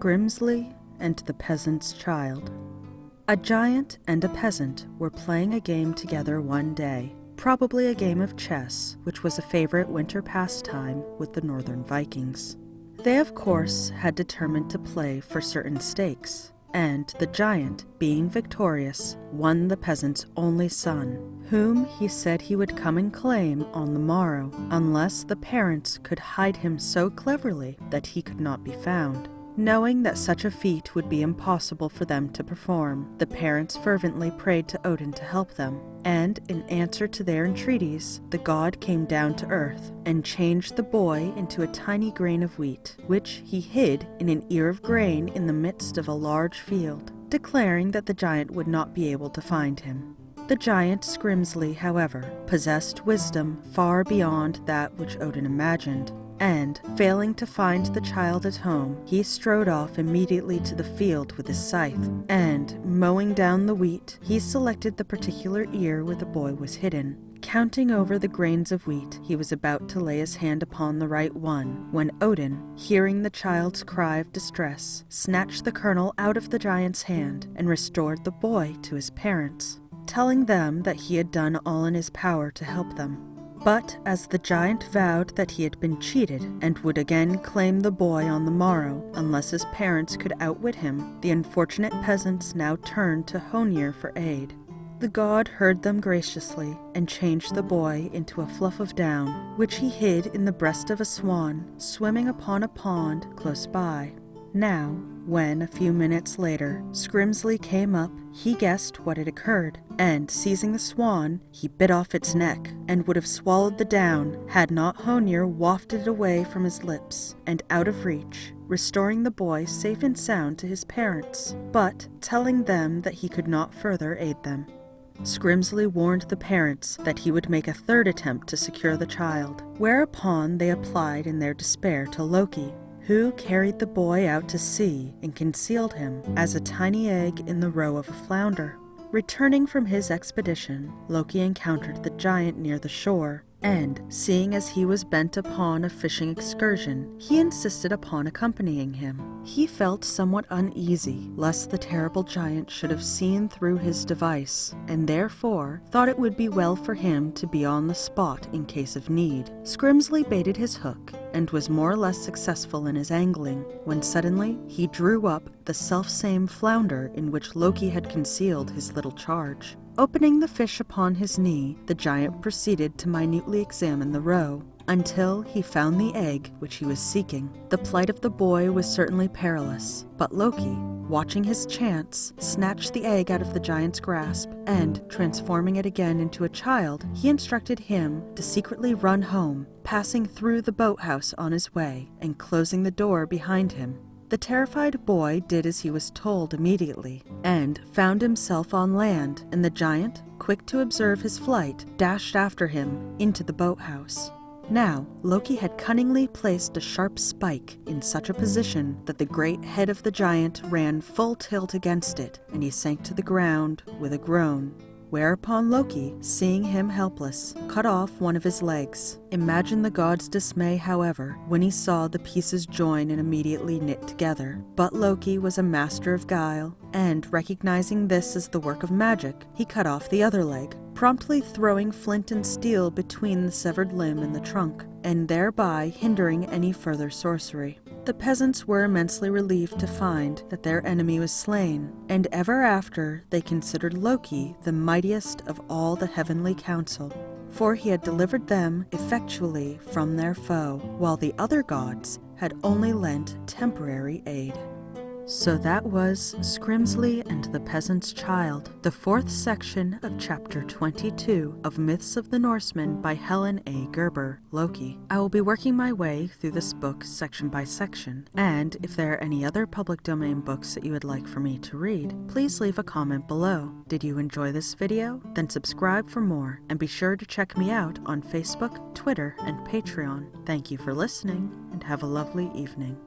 Skrymsli and the Peasant's Child. A giant and a peasant were playing a game together one day, probably a game of chess, which was a favorite winter pastime with the northern Vikings. They, of course, had determined to play for certain stakes, and the giant, being victorious, won the peasant's only son, whom he said he would come and claim on the morrow, unless the parents could hide him so cleverly that he could not be found. Knowing that such a feat would be impossible for them to perform, the parents fervently prayed to Odin to help them, and in answer to their entreaties, the god came down to earth and changed the boy into a tiny grain of wheat, which he hid in an ear of grain in the midst of a large field, declaring that the giant would not be able to find him. The giant Skrymsli, however, possessed wisdom far beyond that which Odin imagined, and, failing to find the child at home, he strode off immediately to the field with his scythe, and, mowing down the wheat, he selected the particular ear where the boy was hidden. Counting over the grains of wheat, he was about to lay his hand upon the right one, when Odin, hearing the child's cry of distress, snatched the kernel out of the giant's hand and restored the boy to his parents, telling them that he had done all in his power to help them. But as the giant vowed that he had been cheated and would again claim the boy on the morrow unless his parents could outwit him, the unfortunate peasants now turned to Honir for aid. The god heard them graciously and changed the boy into a fluff of down, which he hid in the breast of a swan swimming upon a pond close by. Now, when, a few minutes later, Skrymsli came up, he guessed what had occurred, and, seizing the swan, he bit off its neck, and would have swallowed the down, had not Honir wafted it away from his lips, and out of reach, restoring the boy safe and sound to his parents, but telling them that he could not further aid them. Skrymsli warned the parents that he would make a third attempt to secure the child, whereupon they applied in their despair to Loki, who carried the boy out to sea and concealed him as a tiny egg in the roe of a flounder. Returning from his expedition, Loki encountered the giant near the shore, and, seeing as he was bent upon a fishing excursion, he insisted upon accompanying him. He felt somewhat uneasy lest the terrible giant should have seen through his device, and therefore thought it would be well for him to be on the spot in case of need. Skrymsli baited his hook, and was more or less successful in his angling, when suddenly he drew up the selfsame flounder in which Loki had concealed his little charge. Opening the fish upon his knee, the giant proceeded to minutely examine the roe, until he found the egg which he was seeking. The plight of the boy was certainly perilous, but Loki, watching his chance, snatched the egg out of the giant's grasp, and, transforming it again into a child, he instructed him to secretly run home, passing through the boathouse on his way, and closing the door behind him. The terrified boy did as he was told immediately, and found himself on land, and the giant, quick to observe his flight, dashed after him into the boathouse. Now, Loki had cunningly placed a sharp spike in such a position that the great head of the giant ran full tilt against it, and he sank to the ground with a groan. Whereupon Loki, seeing him helpless, cut off one of his legs. Imagine the god's dismay, however, when he saw the pieces join and immediately knit together. But Loki was a master of guile, and recognizing this as the work of magic, he cut off the other leg, promptly throwing flint and steel between the severed limb and the trunk, and thereby hindering any further sorcery. The peasants were immensely relieved to find that their enemy was slain, and ever after they considered Loki the mightiest of all the heavenly council, for he had delivered them effectually from their foe, while the other gods had only lent temporary aid. So that was Skrymsli and the Peasant's Child, the fourth section of Chapter 22 of Myths of the Norsemen by Helene A Guerber, Loki. I will be working my way through this book section by section, and if there are any other public domain books that you would like for me to read, please leave a comment below. Did you enjoy this video? Then subscribe for more, and be sure to check me out on Facebook, Twitter, and Patreon. Thank you for listening, and have a lovely evening.